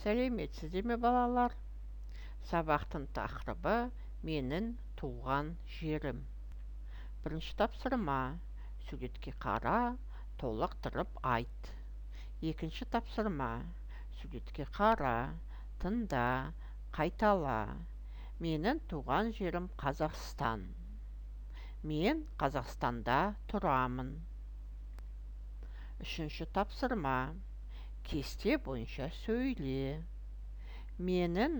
Сәлеметсіздер ме балалар? Сабақтың тақырыбы менің туған жерім. Бірінші тапсырма: суретке қара, толықтырып айт. Екінші тапсырма: суретке қара, тыңда, қайтала. Менің туған жерім Қазақстан. Мен Қазақстанда тұрамын. Үшінші тапсырма: кесте бойынша сөйле. Менің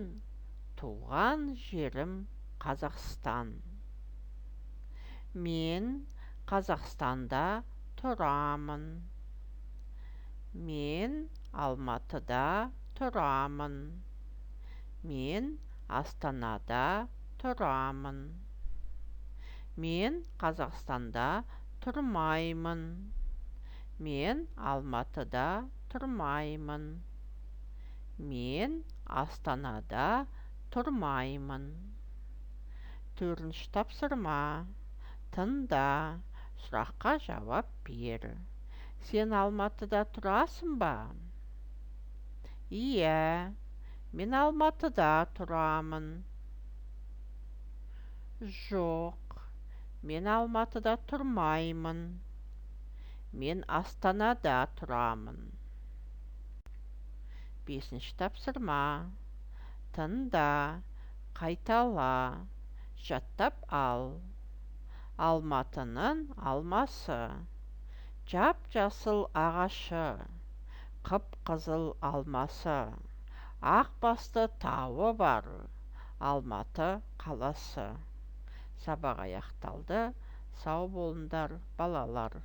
туған жерім Қазақстан. Мен Қазақстанда тұрамын. Мен Алматыда тұрамын. Мен Астанада тұрамын. Мен Қазақстанда тұрмаймын. Мен Алматыда тұрмаймын. Мен Астанада тұрмаймын. Төртінші тапсырма: тыңда, сұраққа жауап бер. Сен Алматыда тұрасың ба? Иә, мен Алматыда тұрамын. Жоқ, мен Алматыда тұрмаймын. Мен Астанада тұрамын. Бесінші тапсырма: тыңда, қайтала, жаттап ал. Алматының алмасы, жап-жасыл ағашы, қып-қызыл алмасы, ақ басты тауы бар, Алматы қаласы. Сабақ аяқталды. Сау болыңдар балалар.